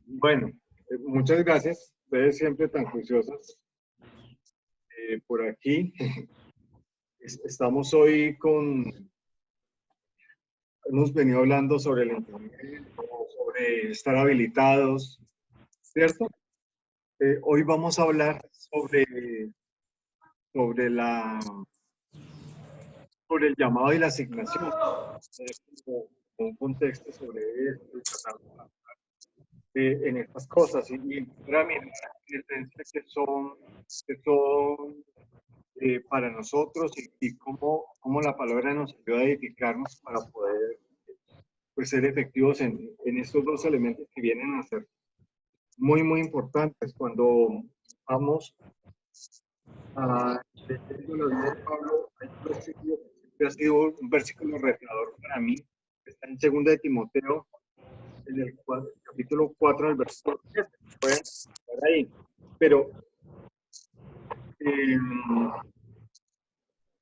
Bueno, muchas gracias. Ustedes siempre tan juiciosas. Por aquí estamos hoy hemos venido hablando sobre el internet, sobre estar habilitados, ¿cierto? Hoy vamos a hablar sobre la, sobre el llamado y la asignación. Como un contexto sobre esto, en estas cosas y empezar a mirar que son para nosotros y cómo la palabra nos ayuda a edificarnos para poder pues, ser efectivos en estos dos elementos que vienen a ser muy, muy importantes. Cuando vamos a leyendo la vida de Pablo, hay un versículo que siempre ha sido un versículo revelador para mí, que está en 2 de Timoteo, en el capítulo 4, del versículo 7. Pueden estar ahí. Pero, eh,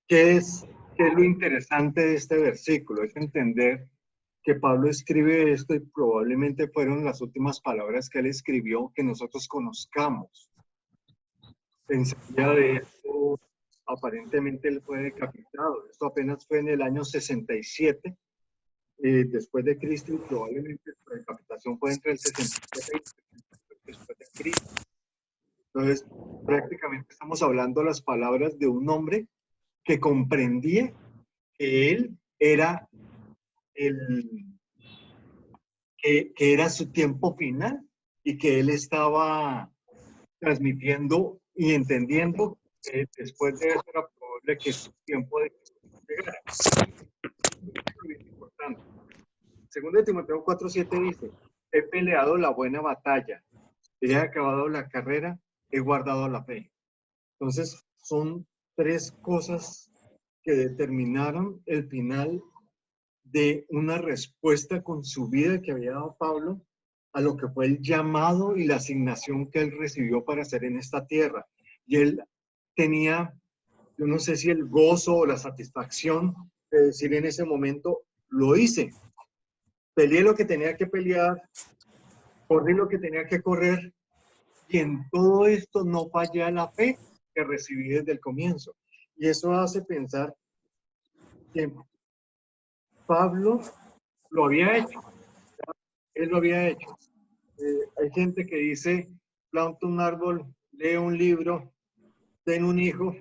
¿qué es lo interesante de este versículo? Es entender que Pablo escribe esto y probablemente fueron las últimas palabras que él escribió que nosotros conozcamos. Enseguida de esto, aparentemente él fue decapitado. Esto apenas fue en el año 67 después de Cristo, y probablemente su decapitación fue entre el 67 y el 73 después de Cristo. Entonces, prácticamente estamos hablando las palabras de un hombre que comprendía que él era que era su tiempo final y que él estaba transmitiendo y entendiendo que después de eso era probable que su tiempo de llegara. Es muy importante. Segundo de Timoteo 4:7 dice: he peleado la buena batalla, he acabado la carrera, he guardado la fe. Entonces, son tres cosas que determinaron el final de una respuesta con su vida que había dado Pablo a lo que fue el llamado y la asignación que él recibió para hacer en esta tierra. Y él tenía, yo no sé si el gozo o la satisfacción de decir en ese momento, lo hice, peleé lo que tenía que pelear, corrí lo que tenía que correr, y en todo esto no fallé a la fe que recibí desde el comienzo. Y eso hace pensar que Pablo lo había hecho, él lo había hecho. Hay gente que dice, planta un árbol, lee un libro, ten un hijo,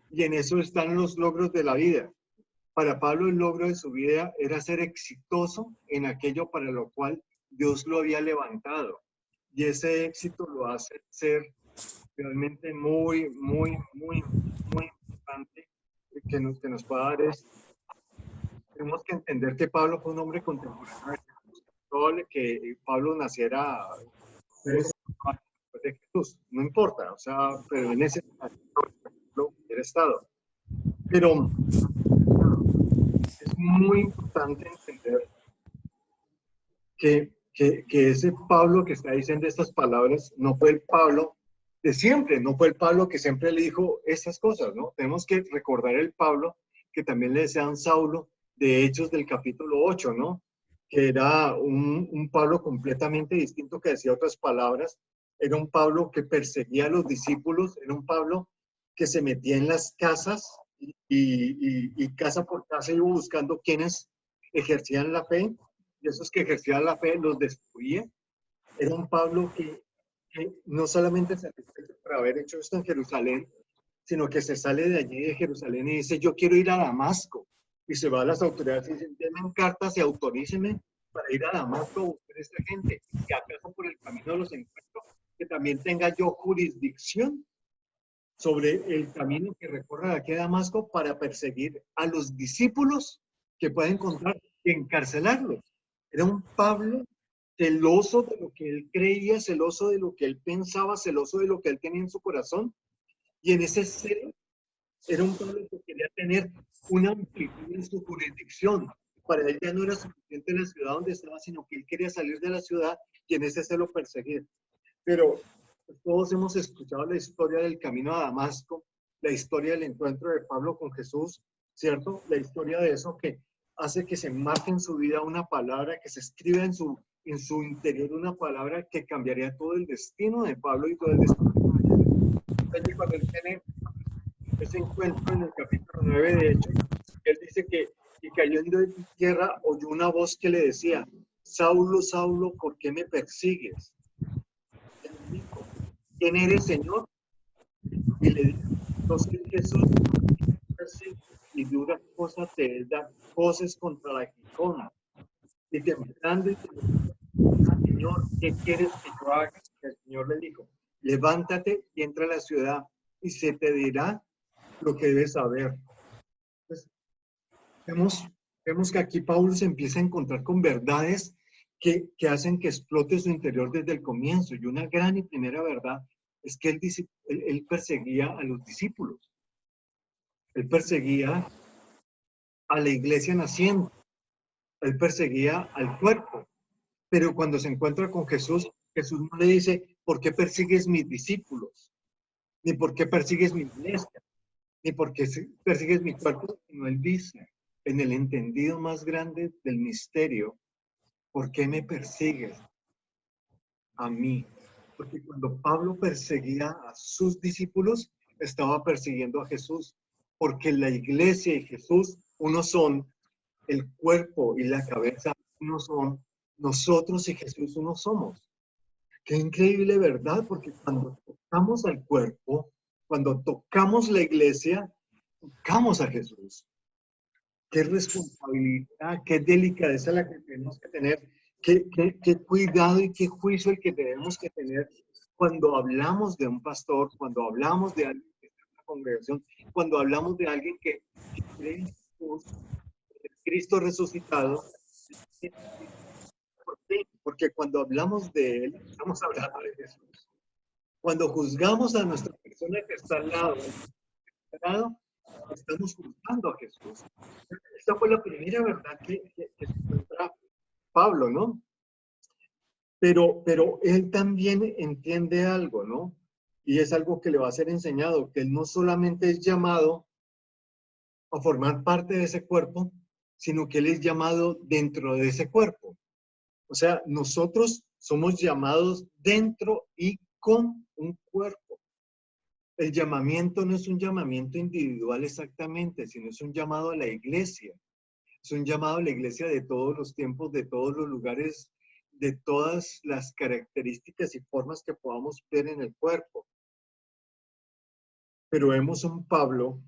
y en eso están los logros de la vida. Para Pablo el logro de su vida era ser exitoso en aquello para lo cual Dios lo había levantado. Y ese éxito lo hace ser realmente muy, muy, muy, muy importante que nos pueda dar esto. Tenemos que entender que Pablo fue un hombre contemporáneo de Jesús. Probable que Pablo naciera después de Jesús, no importa, o sea, pero en ese momento hubiera estado. Pero es muy importante entender que ese Pablo que está diciendo estas palabras no fue el Pablo de siempre, no fue el Pablo que siempre le dijo estas cosas, ¿no? Tenemos que recordar el Pablo que también le decían Saulo de Hechos del capítulo 8, ¿no? Que era un Pablo completamente distinto, que decía otras palabras, era un Pablo que perseguía a los discípulos, era un Pablo que se metía en las casas y casa por casa iba buscando quienes ejercían la fe, y esos que ejercían la fe los destruía. Era un Pablo que no solamente se arrepiente por haber hecho esto en Jerusalén, sino que se sale de allí de Jerusalén y dice, yo quiero ir a Damasco. Y se va a las autoridades y dice, denme cartas y autorícenme para ir a Damasco a buscar a esta gente. Y acaso por el camino los encuentro, que también tenga yo jurisdicción sobre el camino que recorra de aquí a Damasco para perseguir a los discípulos que pueda encontrar y encarcelarlos. Era un Pablo celoso de lo que él creía, celoso de lo que él pensaba, celoso de lo que él tenía en su corazón. Y en ese celo era un Pablo que quería tener una amplitud en su jurisdicción. Para él ya no era suficiente la ciudad donde estaba, sino que él quería salir de la ciudad y en ese celo perseguir. Pero pues, todos hemos escuchado la historia del camino a Damasco, la historia del encuentro de Pablo con Jesús, ¿cierto? La historia de eso que hace que se marque en su vida una palabra, que se escriba en su interior una palabra que cambiaría todo el destino de Pablo y todo el destino. Allí cuando él tiene ese encuentro en el capítulo 9 de Hechos, él dice que y cayendo en tierra oyó una voz que le decía, Saulo, Saulo, ¿por qué me persigues? Él dijo, ¿quién eres, Señor? Y le dijo, yo soy Jesús, y dura cosa te da voces contra la aguijona. Y temblando y temblando, Señor, ¿qué quieres que yo haga? El Señor le dijo, levántate y entra a la ciudad y se te dirá lo que debes saber. Entonces, vemos, vemos que aquí Pablo se empieza a encontrar con verdades que hacen que explote su interior desde el comienzo. Y una gran y primera verdad es que él perseguía a los discípulos. Él perseguía a la iglesia naciente. Él perseguía al cuerpo. Pero cuando se encuentra con Jesús, Jesús no le dice, ¿por qué persigues mis discípulos? Ni por qué persigues mi iglesia, ni por qué persigues mi cuerpo, sino él dice, en el entendido más grande del misterio, ¿por qué me persigues a mí? Porque cuando Pablo perseguía a sus discípulos, estaba persiguiendo a Jesús, porque la iglesia y Jesús, uno son, el cuerpo y la cabeza, uno son, nosotros y Jesús uno somos. Qué increíble, ¿verdad? Porque cuando tocamos al cuerpo, cuando tocamos la iglesia, tocamos a Jesús. Qué responsabilidad, qué delicadeza la que tenemos que tener, qué cuidado y qué juicio el que tenemos que tener cuando hablamos de un pastor, cuando hablamos de alguien que está en la congregación, cuando hablamos de alguien que cree en Jesús, Cristo resucitado. ¿Por qué? Porque cuando hablamos de Él, estamos hablando de Jesús. Cuando juzgamos a nuestra persona que está al lado, estamos juzgando a Jesús. Esta fue la primera verdad que se encuentra Pablo, ¿no? Pero él también entiende algo, ¿no? Y es algo que le va a ser enseñado, que él no solamente es llamado a formar parte de ese cuerpo, sino que él es llamado dentro de ese cuerpo. O sea, nosotros somos llamados dentro y con un cuerpo. El llamamiento no es un llamamiento individual exactamente, sino es un llamado a la iglesia. Es un llamado a la iglesia de todos los tiempos, de todos los lugares, de todas las características y formas que podamos ver en el cuerpo. Pero vemos un Pablo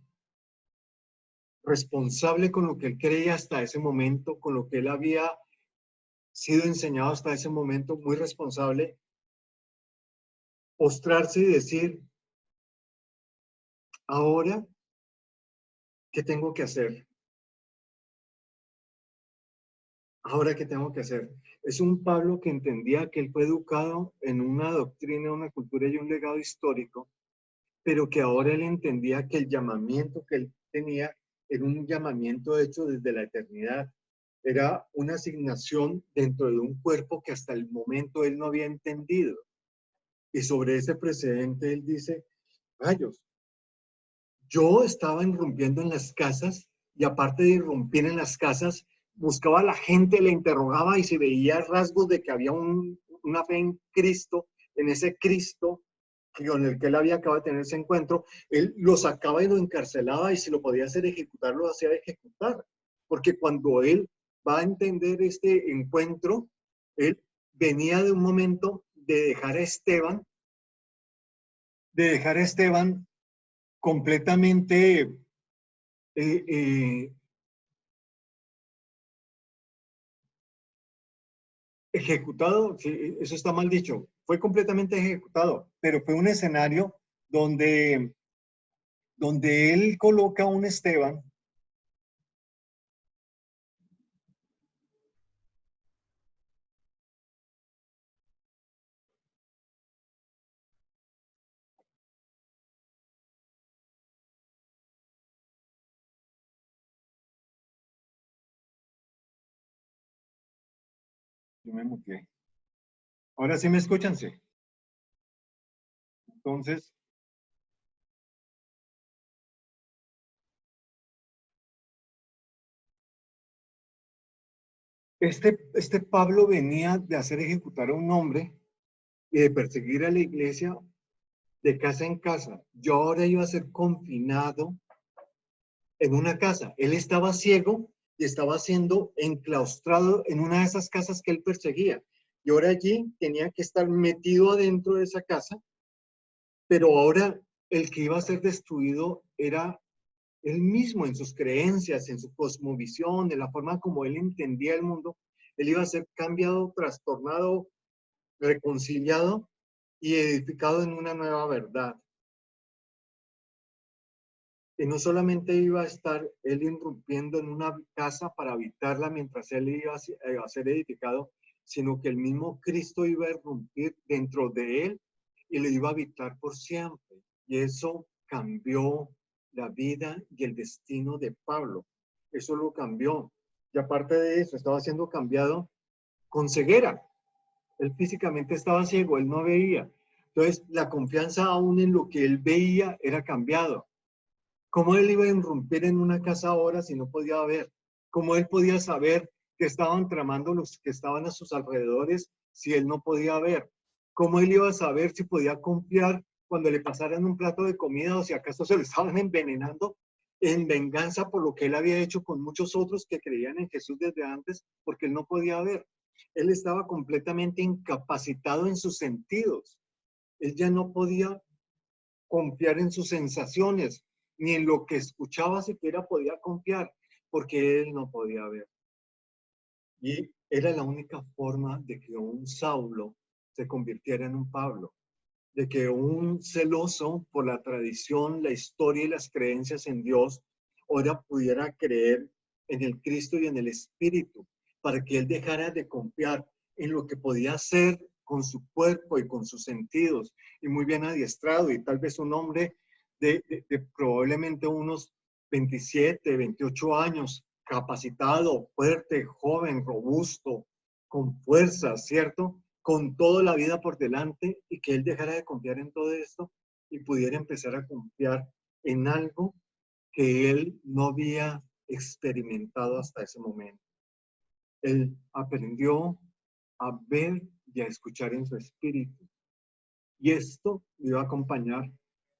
responsable con lo que él creía hasta ese momento, con lo que él había sido enseñado hasta ese momento, muy responsable, postrarse y decir, ahora, ¿qué tengo que hacer? Ahora, ¿qué tengo que hacer? Es un Pablo que entendía que él fue educado en una doctrina, una cultura y un legado histórico, pero que ahora él entendía que el llamamiento que él tenía era un llamamiento hecho desde la eternidad. Era una asignación dentro de un cuerpo que hasta el momento él no había entendido. Y sobre ese precedente él dice, rayos, yo estaba irrumpiendo en las casas y aparte de irrumpir en las casas, buscaba a la gente, le interrogaba y se veía rasgos de que había una fe en Cristo, en ese Cristo con el que él había acabado de tener ese encuentro, él lo sacaba y lo encarcelaba y si lo podía hacer ejecutar, lo hacía ejecutar. Porque cuando él va a entender este encuentro, él venía de un momento de dejar a Esteban completamente eh, ejecutado, sí, eso está mal dicho, fue completamente ejecutado, pero fue un escenario donde él coloca a un Esteban. Yo me muteé. Ahora sí me escuchan, sí. Entonces, Este Pablo venía de hacer ejecutar a un hombre y de perseguir a la iglesia de casa en casa. Yo ahora iba a ser confinado en una casa. Él estaba ciego y estaba siendo enclaustrado en una de esas casas que él perseguía. Y ahora allí tenía que estar metido adentro de esa casa, pero ahora el que iba a ser destruido era él mismo en sus creencias, en su cosmovisión, en la forma como él entendía el mundo. Él iba a ser cambiado, trastornado, reconciliado y edificado en una nueva verdad. Y no solamente iba a estar él irrumpiendo en una casa para habitarla mientras él iba a ser edificado, sino que el mismo Cristo iba a irrumpir dentro de él y le iba a habitar por siempre. Y eso cambió la vida y el destino de Pablo. Eso lo cambió. Y aparte de eso, estaba siendo cambiado con ceguera. Él físicamente estaba ciego, él no veía. Entonces, la confianza aún en lo que él veía era cambiado. ¿Cómo él iba a irrumpir en una casa ahora si no podía ver? ¿Cómo él podía saber que estaban tramando los que estaban a sus alrededores si él no podía ver? ¿Cómo él iba a saber si podía confiar cuando le pasaran un plato de comida o si acaso se lo estaban envenenando en venganza por lo que él había hecho con muchos otros que creían en Jesús desde antes porque él no podía ver? Él estaba completamente incapacitado en sus sentidos. Él ya no podía confiar en sus sensaciones, ni en lo que escuchaba siquiera podía confiar, porque él no podía ver. Y era la única forma de que un Saulo se convirtiera en un Pablo, de que un celoso por la tradición, la historia y las creencias en Dios, ahora pudiera creer en el Cristo y en el Espíritu, para que él dejara de confiar en lo que podía hacer con su cuerpo y con sus sentidos, y muy bien adiestrado, y tal vez un hombre de probablemente unos 27, 28 años, capacitado, fuerte, joven, robusto, con fuerza, ¿cierto? Con toda la vida por delante y que él dejara de confiar en todo esto y pudiera empezar a confiar en algo que él no había experimentado hasta ese momento. Él aprendió a ver y a escuchar en su espíritu. Y esto le iba a acompañar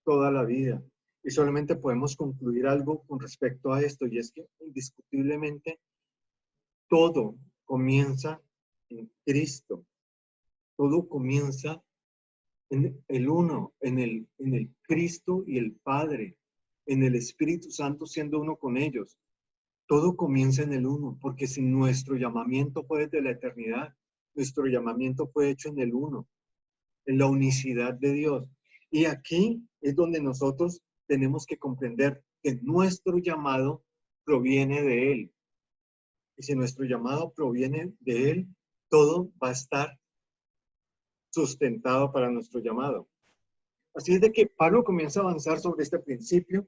toda la vida. Y solamente podemos concluir algo con respecto a esto, y es que indiscutiblemente todo comienza en Cristo. Todo comienza en el uno, en el Cristo y el Padre, en el Espíritu Santo siendo uno con ellos. Todo comienza en el uno, porque si nuestro llamamiento fue desde la eternidad, nuestro llamamiento fue hecho en el uno, en la unicidad de Dios. Y aquí es donde nosotros tenemos que comprender que nuestro llamado proviene de Él. Y si nuestro llamado proviene de Él, todo va a estar sustentado para nuestro llamado. Así es de que Pablo comienza a avanzar sobre este principio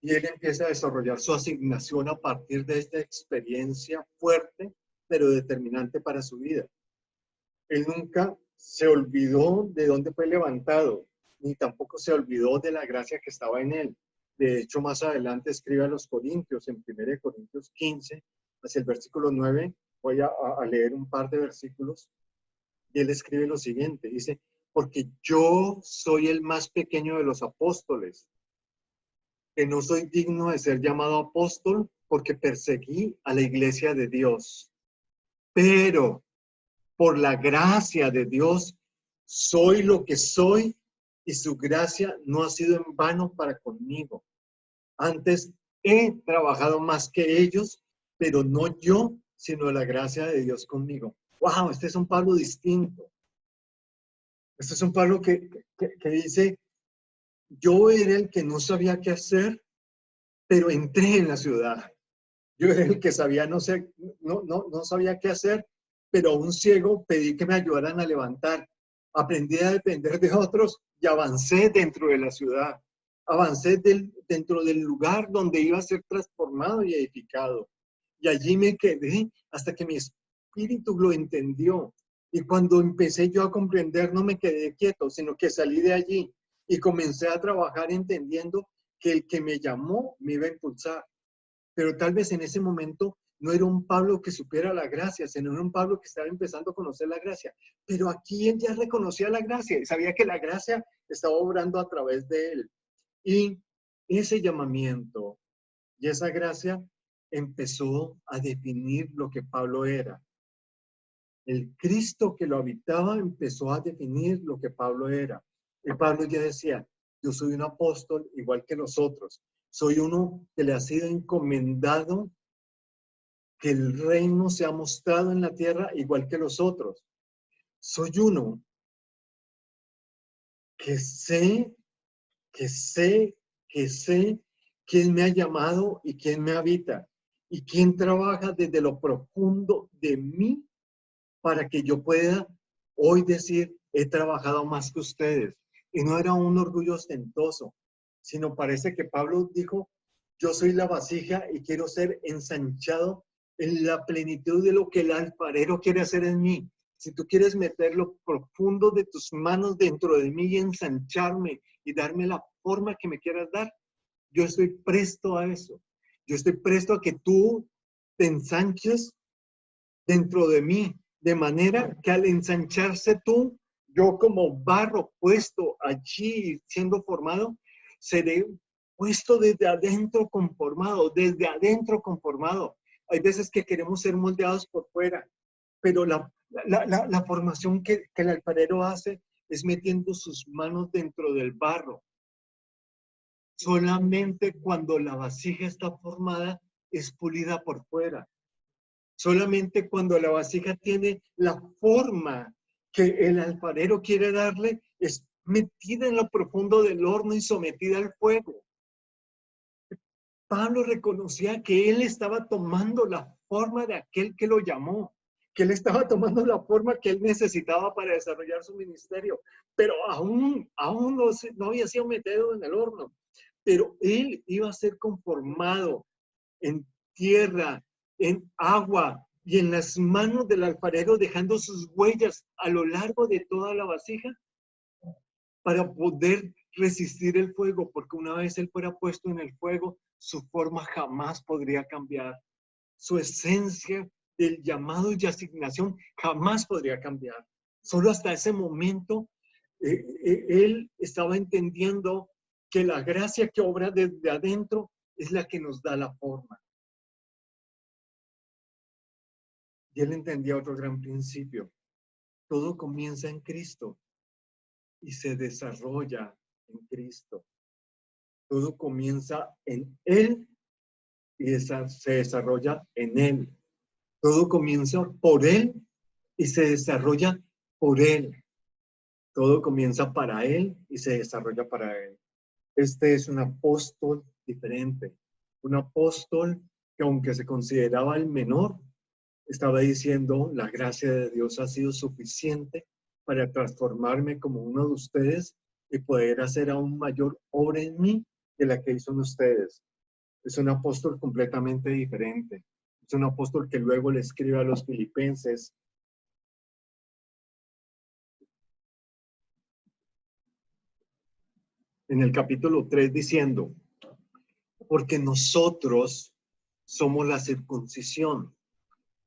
y él empieza a desarrollar su asignación a partir de esta experiencia fuerte, pero determinante para su vida. Él nunca se olvidó de dónde fue levantado, ni tampoco se olvidó de la gracia que estaba en él. De hecho, más adelante escribe a los Corintios, en 1 Corintios 15, hacia el versículo 9, voy a leer un par de versículos, y él escribe lo siguiente, dice, porque yo soy el más pequeño de los apóstoles, que no soy digno de ser llamado apóstol porque perseguí a la iglesia de Dios. Pero por la gracia de Dios soy lo que soy y su gracia no ha sido en vano para conmigo. Antes he trabajado más que ellos, pero no yo, sino la gracia de Dios conmigo. ¡Wow! Este es un Pablo distinto. Este es un Pablo que dice, yo era el que no sabía qué hacer, pero entré en la ciudad. Yo era el que sabía, no sabía qué hacer, pero a un ciego pedí que me ayudaran a levantar. Aprendí a depender de otros y avancé dentro de la ciudad. Avancé dentro del lugar donde iba a ser transformado y edificado. Y allí me quedé hasta que mi espíritu lo entendió. Y cuando empecé yo a comprender, no me quedé quieto, sino que salí de allí y comencé a trabajar entendiendo que el que me llamó me iba a impulsar. Pero tal vez en ese momento No era un Pablo que supiera la gracia, sino era un Pablo que estaba empezando a conocer la gracia. Pero aquí él ya reconocía la gracia y sabía que la gracia estaba obrando a través de él. Y ese llamamiento y esa gracia empezó a definir lo que Pablo era. El Cristo que lo habitaba empezó a definir lo que Pablo era. Y Pablo ya decía, yo soy un apóstol igual que los otros. Soy uno que le ha sido encomendado que el reino se ha mostrado en la tierra igual que los otros. Soy uno que sé, que sé, que sé quién me ha llamado y quién me habita y quién trabaja desde lo profundo de mí para que yo pueda hoy decir, he trabajado más que ustedes. Y no era un orgullo ostentoso, sino parece que Pablo dijo, yo soy la vasija y quiero ser ensanchado en la plenitud de lo que el alfarero quiere hacer en mí. Si tú quieres meter lo profundo de tus manos dentro de mí y ensancharme y darme la forma que me quieras dar, yo estoy presto a eso. Yo estoy presto a que tú te ensanches dentro de mí, de manera que al ensancharse tú, yo como barro puesto allí siendo formado, seré puesto desde adentro conformado, desde adentro conformado. Hay veces que queremos ser moldeados por fuera, pero la formación que el alfarero hace es metiendo sus manos dentro del barro. Solamente cuando la vasija está formada es pulida por fuera. Solamente cuando la vasija tiene la forma que el alfarero quiere darle, es metida en lo profundo del horno y sometida al fuego. Pablo reconocía que él estaba tomando la forma de aquel que lo llamó, que él estaba tomando la forma que él necesitaba para desarrollar su ministerio, pero aún no había sido metido en el horno, pero él iba a ser conformado en tierra, en agua y en las manos del alfarero, dejando sus huellas a lo largo de toda la vasija para poder resistir el fuego, porque una vez él fuera puesto en el fuego, su forma jamás podría cambiar. Su esencia del llamado y asignación jamás podría cambiar. Solo hasta ese momento él estaba entendiendo que la gracia que obra desde adentro es la que nos da la forma. Y él entendía otro gran principio. Todo comienza en Cristo y se desarrolla en Cristo. Todo comienza en Él y se desarrolla en Él. Todo comienza por Él y se desarrolla por Él. Todo comienza para Él y se desarrolla para Él. Este es un apóstol diferente. Un apóstol que aunque se consideraba el menor, estaba diciendo, la gracia de Dios ha sido suficiente para transformarme como uno de ustedes y poder hacer aún mayor obra en mí que la que hizo en ustedes. Es un apóstol completamente diferente. Es un apóstol que luego le escribe a los filipenses en el capítulo 3 diciendo, porque nosotros somos la circuncisión,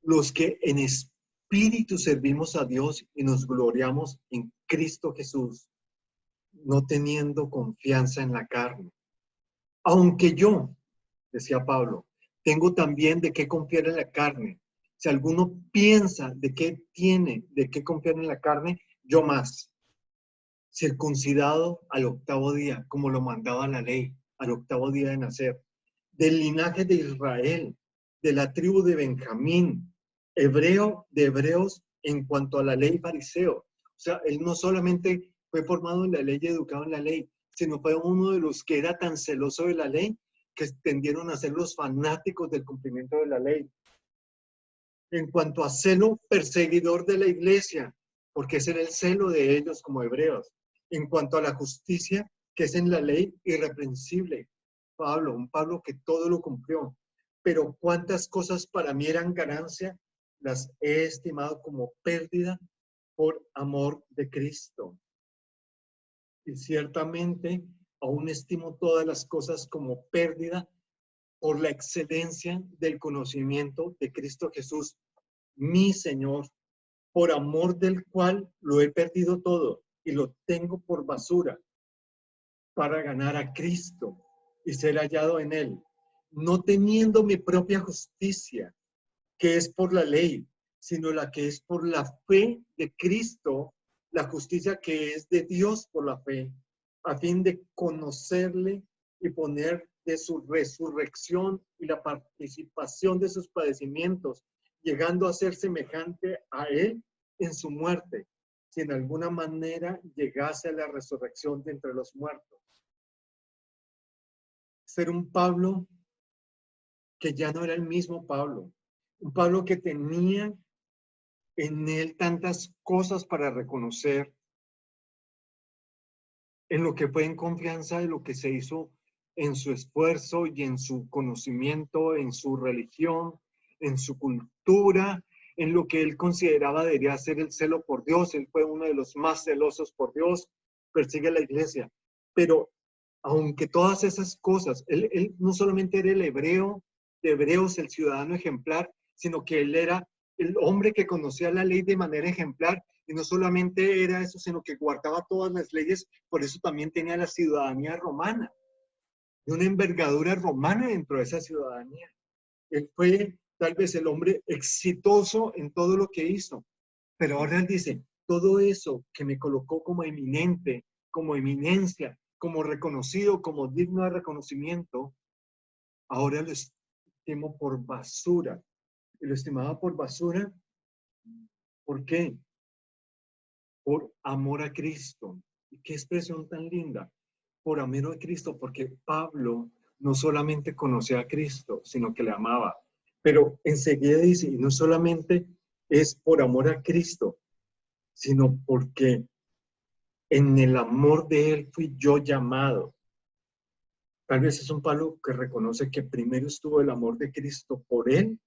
los que en espíritu servimos a Dios y nos gloriamos en Cristo Jesús, no teniendo confianza en la carne. Aunque yo, decía Pablo, tengo también de qué confiar en la carne. Si alguno piensa de qué tiene, de qué confiar en la carne, yo más. Circuncidado al octavo día, como lo mandaba la ley, al octavo día de nacer. Del linaje de Israel, de la tribu de Benjamín, hebreo de hebreos en cuanto a la ley fariseo. O sea, él no solamente fue formado en la ley y educado en la ley, sino fue uno de los que era tan celoso de la ley que tendieron a ser los fanáticos del cumplimiento de la ley. En cuanto a celo, perseguidor de la iglesia, porque ese era el celo de ellos como hebreos. En cuanto a la justicia, que es en la ley irreprensible. Pablo, un Pablo que todo lo cumplió. Pero cuántas cosas para mí eran ganancia, las he estimado como pérdida por amor de Cristo. Y ciertamente aún estimo todas las cosas como pérdida por la excelencia del conocimiento de Cristo Jesús, mi Señor, por amor del cual lo he perdido todo y lo tengo por basura para ganar a Cristo y ser hallado en él, no teniendo mi propia justicia, que es por la ley, sino la que es por la fe de Cristo, la justicia que es de Dios por la fe, a fin de conocerle y poner de su resurrección y la participación de sus padecimientos, llegando a ser semejante a él en su muerte, si en alguna manera llegase a la resurrección de entre los muertos. Ser un Pablo que ya no era el mismo Pablo, un Pablo que tenía en él tantas cosas para reconocer en lo que fue en confianza de lo que se hizo en su esfuerzo y en su conocimiento, en su religión, en su cultura, en lo que él consideraba debería ser el celo por Dios. Él fue uno de los más celosos por Dios, persigue a la iglesia. Pero aunque todas esas cosas, él no solamente era el hebreo de hebreos, el ciudadano ejemplar, sino que él era el hombre que conocía la ley de manera ejemplar. Y no solamente era eso, sino que guardaba todas las leyes, por eso también tenía la ciudadanía romana, y una envergadura romana dentro de esa ciudadanía. Él fue tal vez el hombre exitoso en todo lo que hizo, pero ahora él dice, todo eso que me colocó como eminente, como eminencia, como reconocido, como digno de reconocimiento, ahora lo estimo por basura. Y lo estimaba por basura, ¿por qué? Por amor a Cristo. Y qué expresión tan linda. Por amor a Cristo, porque Pablo no solamente conocía a Cristo, sino que le amaba. Pero enseguida dice, y no solamente es por amor a Cristo, sino porque en el amor de Él fui yo llamado. Tal vez es un Pablo que reconoce que primero estuvo el amor de Cristo por Él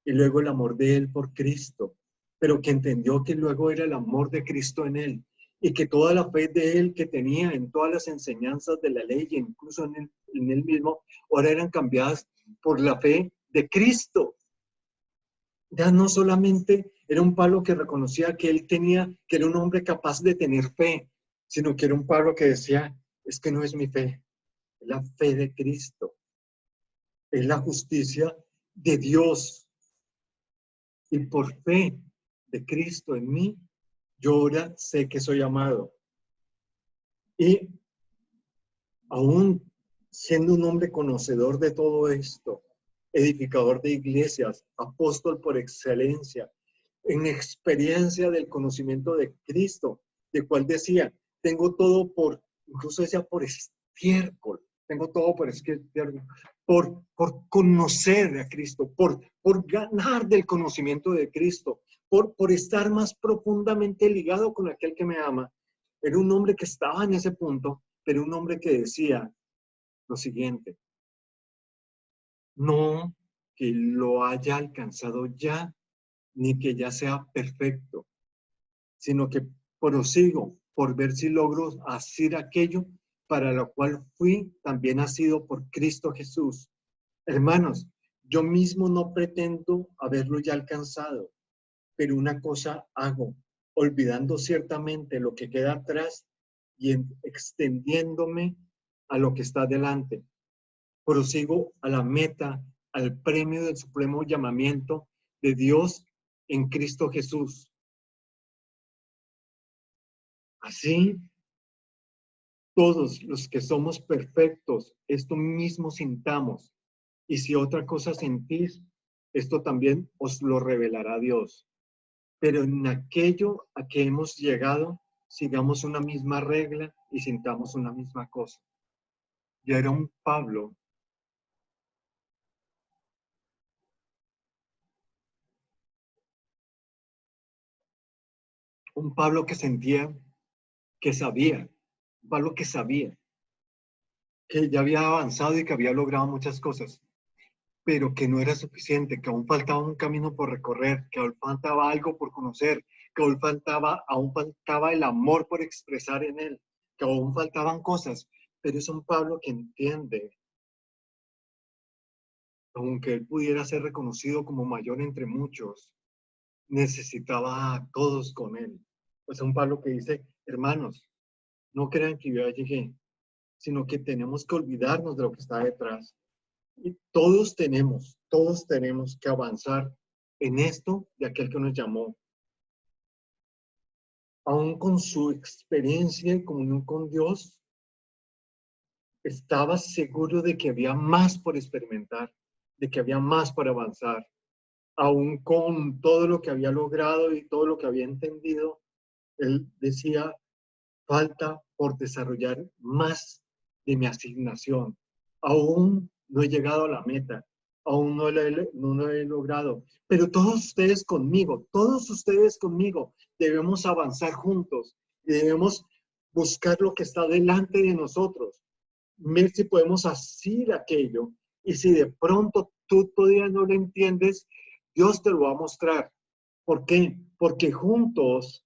y luego el amor de Él por Cristo, pero que entendió que luego era el amor de Cristo en Él y que toda la fe de Él que tenía en todas las enseñanzas de la ley, incluso en él mismo, ahora eran cambiadas por la fe de Cristo. Ya no solamente era un Pablo que reconocía que él tenía, que era un hombre capaz de tener fe, sino que era un Pablo que decía, es que no es mi fe, es la fe de Cristo, es la justicia de Dios. Y por fe de Cristo en mí, yo ahora sé que soy amado. Y aún siendo un hombre conocedor de todo esto, edificador de iglesias, apóstol por excelencia, en experiencia del conocimiento de Cristo, de cual decía, tengo todo por, incluso decía por estiércol, tengo todo por estiércol, por conocer a Cristo, por ganar del conocimiento de Cristo, por estar más profundamente ligado con aquel que me ama. Era un hombre que estaba en ese punto, pero un hombre que decía lo siguiente, no que lo haya alcanzado ya, ni que ya sea perfecto, sino que prosigo por ver si logro hacer aquello para lo cual fui también nacido por Cristo Jesús. Hermanos, yo mismo no pretendo haberlo ya alcanzado, pero una cosa hago, olvidando ciertamente lo que queda atrás y extendiéndome a lo que está delante. Prosigo a la meta, al premio del supremo llamamiento de Dios en Cristo Jesús. Así, todos los que somos perfectos, esto mismo sintamos. Y si otra cosa sentís, esto también os lo revelará Dios. Pero en aquello a que hemos llegado, sigamos una misma regla y sintamos una misma cosa. Ya era un Pablo que sentía, que sabía, un Pablo que ya había avanzado y que había logrado muchas cosas, pero que no era suficiente, que aún faltaba un camino por recorrer, que aún faltaba algo por conocer, que aún faltaba el amor por expresar en él, que aún faltaban cosas, pero es un Pablo que entiende aunque él pudiera ser reconocido como mayor entre muchos, necesitaba a todos con él. Pues un Pablo que dice, hermanos, no crean que yo ya llegué, sino que tenemos que olvidarnos de lo que está detrás. Y todos tenemos que avanzar en esto de aquel que nos llamó. Aún con su experiencia y comunión con Dios, estaba seguro de que había más por experimentar, de que había más por avanzar. Aún con todo lo que había logrado y todo lo que había entendido, él decía, falta por desarrollar más de mi asignación. Aún no he llegado a la meta, aún no lo he logrado, pero todos ustedes conmigo, debemos avanzar juntos y debemos buscar lo que está delante de nosotros, ver si podemos hacer aquello, y si de pronto tú todavía no lo entiendes, Dios te lo va a mostrar. ¿Por qué? Porque juntos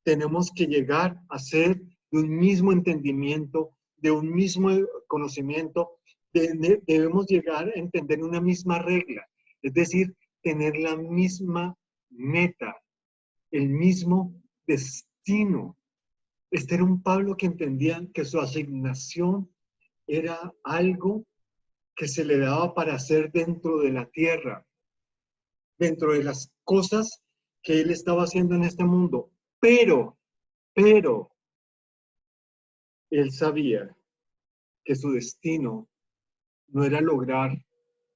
tenemos que llegar a ser de un mismo entendimiento, de un mismo conocimiento, debemos llegar a entender una misma regla, es decir, tener la misma meta, el mismo destino. Este era un Pablo que entendía que su asignación era algo que se le daba para hacer dentro de la tierra, dentro de las cosas que él estaba haciendo en este mundo. Pero, él sabía que su destino no era lograr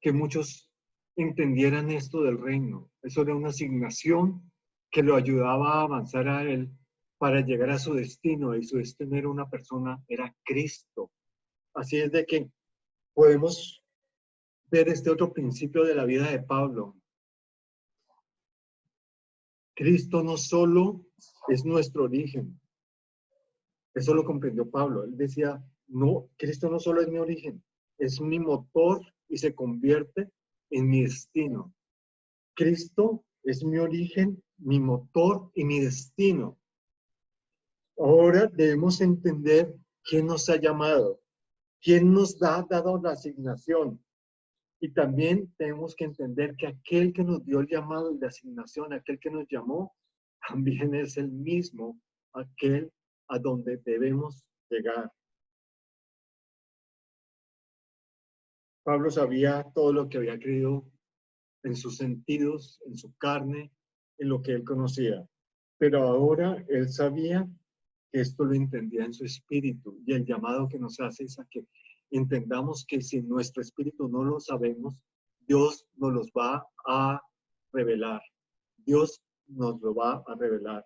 que muchos entendieran esto del reino. Eso era una asignación que lo ayudaba a avanzar a él para llegar a su destino, y su destino era una persona, era Cristo. Así es de que podemos ver este otro principio de la vida de Pablo. Cristo no solo es nuestro origen, eso lo comprendió Pablo. Él decía, no, Cristo no solo es mi origen, es mi motor y se convierte en mi destino. Cristo es mi origen, mi motor y mi destino. Ahora debemos entender quién nos ha llamado, quién nos ha dado la asignación. Y también tenemos que entender que aquel que nos dio el llamado y la asignación, aquel que nos llamó, también es el mismo, aquel a donde debemos llegar. Pablo sabía todo lo que había creído en sus sentidos, en su carne, en lo que él conocía. Pero ahora él sabía que esto lo entendía en su espíritu, y el llamado que nos hace es a que entendamos que si nuestro espíritu no lo sabemos, Dios nos los va a revelar. Dios nos lo va a revelar.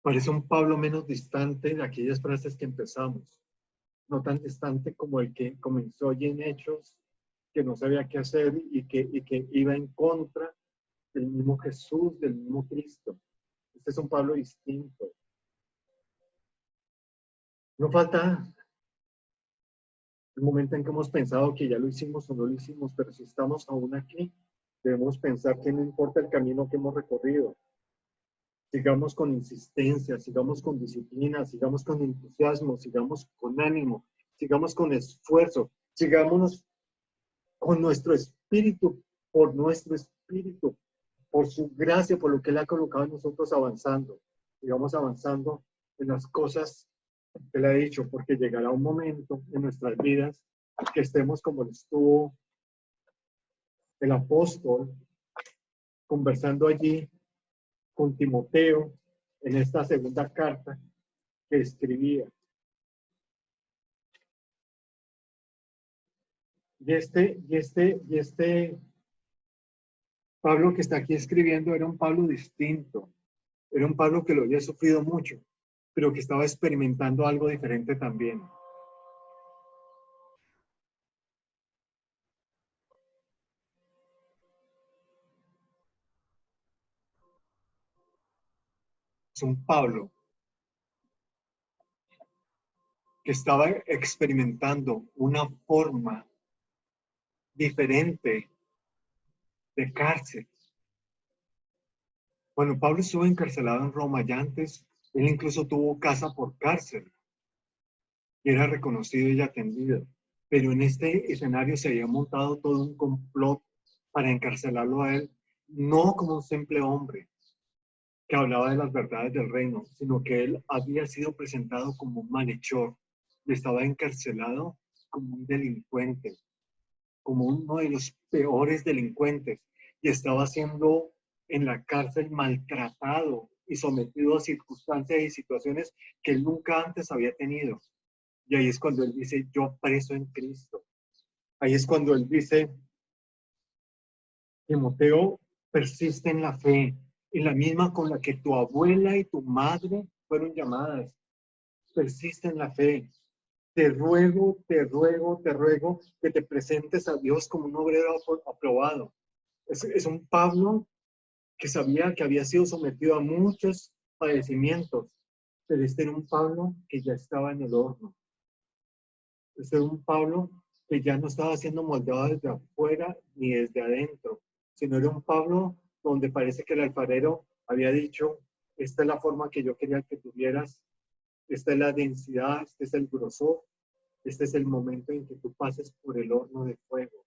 Parece un Pablo menos distante de aquellas frases que empezamos, no tan distante como el que comenzó allí en Hechos, que no sabía qué hacer y que iba en contra del mismo Jesús, del mismo Cristo. Este es un Pablo distinto. No falta el momento en que hemos pensado que ya lo hicimos o no lo hicimos, pero si estamos aún aquí, debemos pensar que no importa el camino que hemos recorrido. Sigamos con insistencia, sigamos con disciplina, sigamos con entusiasmo, sigamos con ánimo, sigamos con esfuerzo, sigamos con nuestro espíritu, por su gracia, por lo que Él ha colocado en nosotros avanzando. Sigamos avanzando en las cosas que Él ha dicho, porque llegará un momento en nuestras vidas que estemos como estuvo el apóstol conversando allí con Timoteo en esta segunda carta que escribía. Y este Pablo que está aquí escribiendo era un Pablo distinto. Era un Pablo que lo había sufrido mucho, pero que estaba experimentando algo diferente también. Es un Pablo que estaba experimentando una forma diferente de cárcel. Bueno, Pablo estuvo encarcelado en Roma ya antes, él incluso tuvo casa por cárcel y era reconocido y atendido. pero en este escenario se había montado todo un complot para encarcelarlo a él, no como un simple hombre que hablaba de las verdades del reino, sino que él había sido presentado como un malhechor, estaba encarcelado como un delincuente, como uno de los peores delincuentes, y estaba siendo en la cárcel maltratado y sometido a circunstancias y situaciones que él nunca antes había tenido. Y ahí es cuando él dice, yo preso en Cristo. Ahí es cuando él dice, Timoteo, persiste en la fe, en la misma con la que tu abuela y tu madre fueron llamadas. Persiste en la fe. Te ruego, te ruego, te ruego que te presentes a Dios como un obrero aprobado. Es un Pablo que sabía que había sido sometido a muchos padecimientos, pero este era un Pablo que ya estaba en el horno. Este era un Pablo que ya no estaba siendo moldeado desde afuera ni desde adentro, sino era un Pablo donde parece que el alfarero había dicho, esta es la forma que yo quería que tuvieras, esta es la densidad, este es el grosor, este es el momento en que tú pases por el horno de fuego,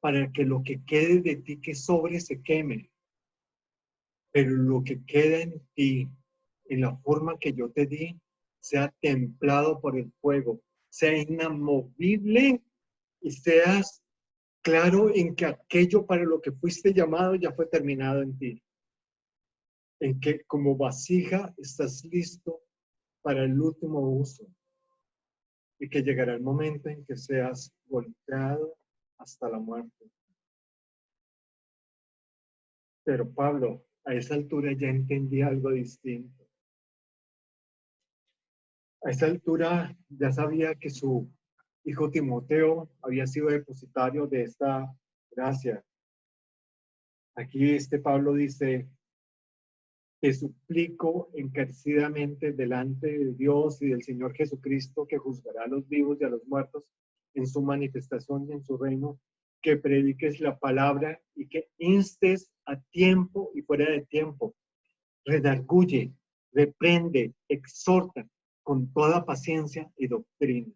para que lo que quede de ti que sobre se queme, pero lo que queda en ti, en la forma que yo te di, sea templado por el fuego, sea inamovible y seas claro en que aquello para lo que fuiste llamado ya fue terminado en ti. En que como vasija estás listo para el último uso y que llegará el momento en que seas golpeado hasta la muerte. Pero Pablo, a esa altura ya entendía algo distinto. A esa altura ya sabía que su hijo Timoteo había sido depositario de esta gracia. Aquí Pablo dice, te suplico encarecidamente delante de Dios y del Señor Jesucristo, que juzgará a los vivos y a los muertos en su manifestación y en su reino, que prediques la palabra y que instes a tiempo y fuera de tiempo. Redarguye, reprende, exhorta con toda paciencia y doctrina.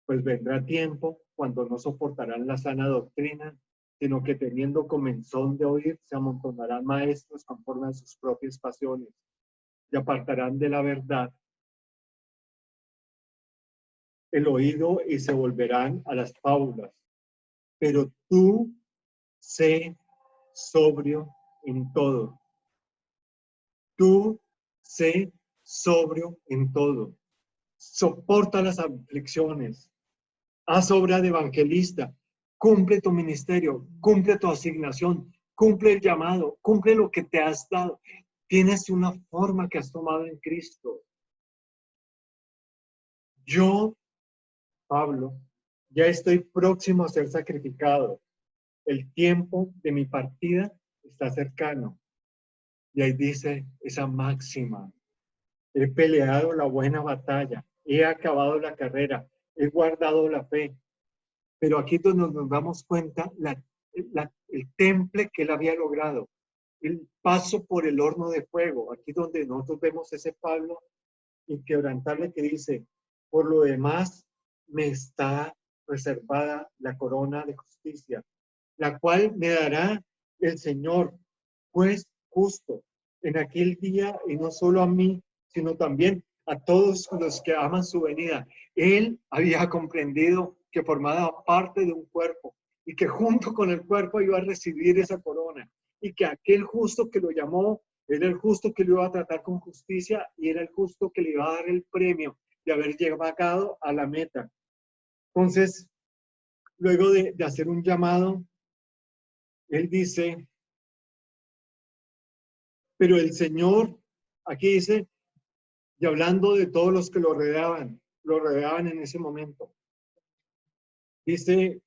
Pues vendrá tiempo cuando no soportarán la sana doctrina, sino que teniendo comenzón de oír, se amontonarán maestros conforme a sus propias pasiones y apartarán de la verdad el oído y se volverán a las fábulas. Pero tú sé sobrio en todo. Tú sé sobrio en todo. Soporta las aflicciones. Haz obra de evangelista. Cumple tu ministerio. Cumple tu asignación. Cumple el llamado. Cumple lo que te has dado. Tienes una forma que has tomado en Cristo. Yo, Pablo, ya estoy próximo a ser sacrificado. El tiempo de mi partida está cercano. Y ahí dice esa máxima. He peleado la buena batalla. He acabado la carrera. He guardado la fe. Pero aquí es donde nos damos cuenta el temple que él había logrado, el paso por el horno de fuego. Aquí donde nosotros vemos ese Pablo inquebrantable que dice, por lo demás me está reservada la corona de justicia, la cual me dará el Señor, juez justo, en aquel día, y no solo a mí, sino también a todos los que aman su venida. Él había comprendido que formaba parte de un cuerpo y que junto con el cuerpo iba a recibir esa corona y que aquel justo que lo llamó era el justo que lo iba a tratar con justicia y era el justo que le iba a dar el premio de haber llegado a la meta. Entonces, luego de hacer un llamado, él dice, pero el Señor, aquí dice, y hablando de todos los que lo rodeaban en ese momento, dice,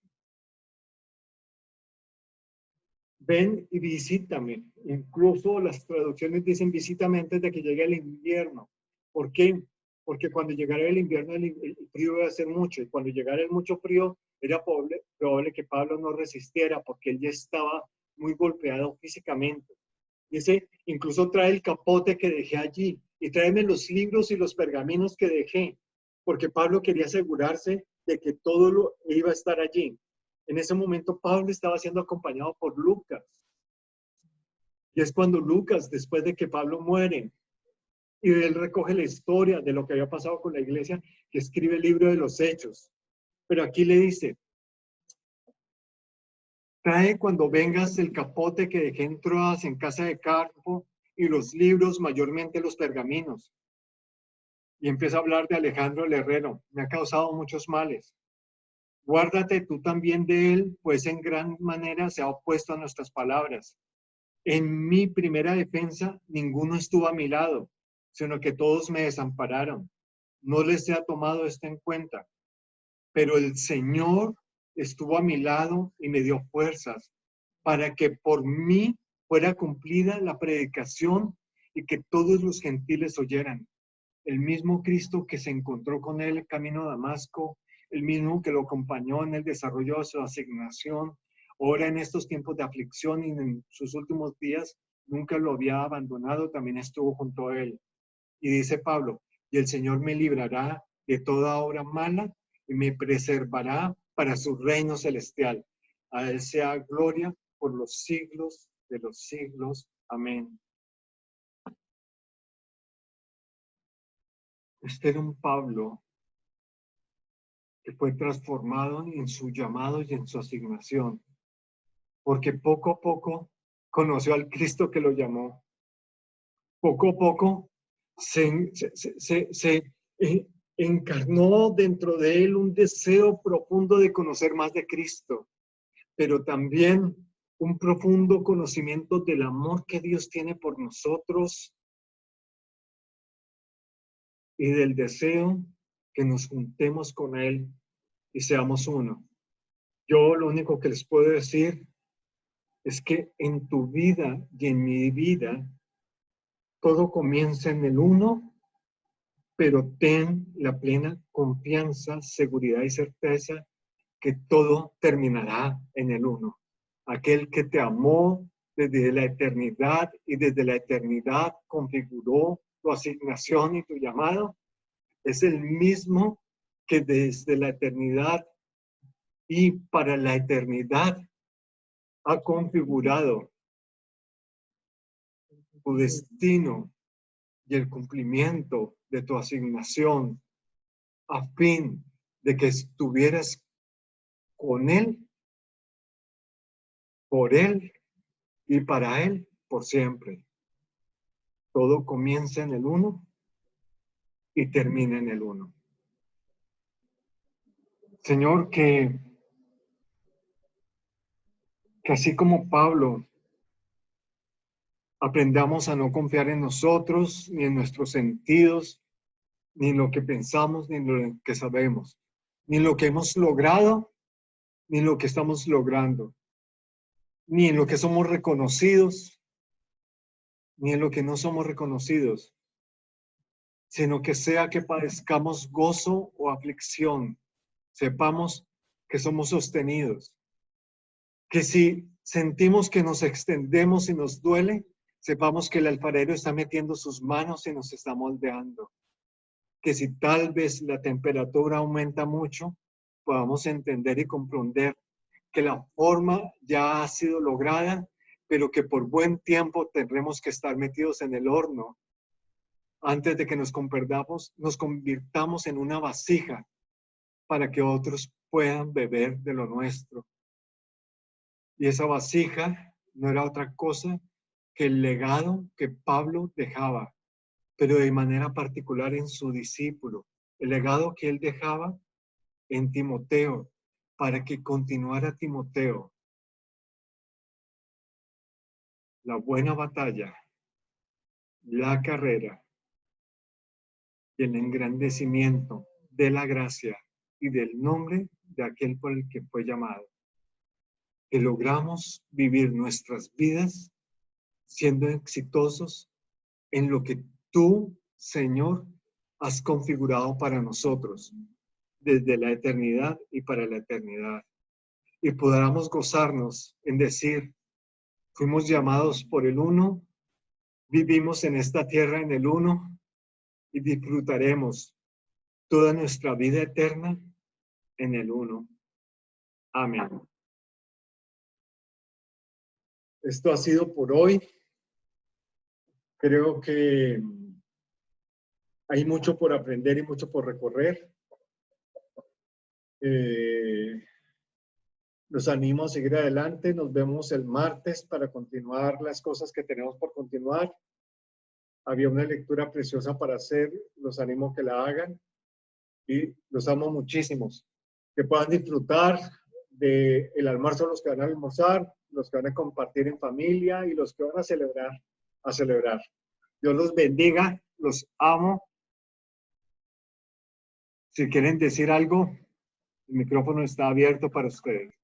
ven y visítame. Incluso las traducciones dicen visítame antes de que llegue el invierno. ¿Por qué? Porque cuando llegara el invierno el frío iba a ser mucho y cuando llegara el mucho frío era probable que Pablo no resistiera porque él ya estaba muy golpeado físicamente. Dice, incluso trae el capote que dejé allí y tráeme los libros y los pergaminos que dejé, porque Pablo quería asegurarse de que todo lo iba a estar allí. En ese momento Pablo estaba siendo acompañado por Lucas. Y es cuando Lucas, después de que Pablo muere, y él recoge la historia de lo que había pasado con la iglesia, que escribe el libro de los Hechos. Pero aquí le dice, trae cuando vengas el capote que dejé en Troas en casa de Carpo y los libros, mayormente los pergaminos. Y empieza a hablar de Alejandro el Herrero. Me ha causado muchos males. Guárdate tú también de él, pues en gran manera se ha opuesto a nuestras palabras. En mi primera defensa, ninguno estuvo a mi lado, sino que todos me desampararon. No les he tomado esto en cuenta, pero el Señor estuvo a mi lado y me dio fuerzas para que por mí fuera cumplida la predicación y que todos los gentiles oyeran. El mismo Cristo que se encontró con él camino a Damasco, el mismo que lo acompañó en el desarrollo de su asignación, ahora en estos tiempos de aflicción y en sus últimos días, nunca lo había abandonado, también estuvo junto a él. Y dice Pablo, y el Señor me librará de toda obra mala y me preservará para su reino celestial. A él sea gloria por los siglos de los siglos. Amén. Este era un Pablo que fue transformado en su llamado y en su asignación, porque poco a poco conoció al Cristo que lo llamó. Poco a poco se encarnó dentro de él un deseo profundo de conocer más de Cristo, pero también un profundo conocimiento del amor que Dios tiene por nosotros y del deseo que nos juntemos con Él y seamos uno. Yo lo único que les puedo decir es que en tu vida y en mi vida, todo comienza en el uno, pero ten la plena confianza, seguridad y certeza que todo terminará en el uno. Aquel que te amó desde la eternidad y desde la eternidad configuró tu asignación y tu llamado, es el mismo que desde la eternidad y para la eternidad ha configurado tu destino y el cumplimiento de tu asignación a fin de que estuvieras con Él, por Él y para Él por siempre. Todo comienza en el uno y termina en el uno. Señor, que así como Pablo, aprendamos a no confiar en nosotros, ni en nuestros sentidos, ni en lo que pensamos, ni en lo que sabemos, ni en lo que hemos logrado, ni en lo que estamos logrando, ni en lo que somos reconocidos, ni en lo que no somos reconocidos, sino que sea que padezcamos gozo o aflicción, sepamos que somos sostenidos, que si sentimos que nos extendemos y nos duele, sepamos que el alfarero está metiendo sus manos y nos está moldeando. Que si tal vez la temperatura aumenta mucho, podamos entender y comprender que la forma ya ha sido lograda, pero que por buen tiempo tendremos que estar metidos en el horno antes de que nos convirtamos en una vasija para que otros puedan beber de lo nuestro. Y esa vasija no era otra cosa que el legado que Pablo dejaba, pero de manera particular en su discípulo, el legado que él dejaba en Timoteo, para que continuara Timoteo la buena batalla, la carrera y el engrandecimiento de la gracia y del nombre de aquel por el que fue llamado. Que logramos vivir nuestras vidas siendo exitosos en lo que tú, Señor, has configurado para nosotros desde la eternidad y para la eternidad. Y podamos gozarnos en decir, fuimos llamados por el uno, vivimos en esta tierra en el uno y disfrutaremos toda nuestra vida eterna en el uno. Amén. Esto ha sido por hoy. Creo que hay mucho por aprender y mucho por recorrer. Los animo a seguir adelante. Nos vemos el martes para continuar las cosas que tenemos por continuar. Había una lectura preciosa para hacer. Los animo a que la hagan. Y los amo muchísimos. Que puedan disfrutar del almuerzo, los que van a almorzar, los que van a compartir en familia y los que van a celebrar. Dios los bendiga. Los amo. Si quieren decir algo, el micrófono está abierto para ustedes.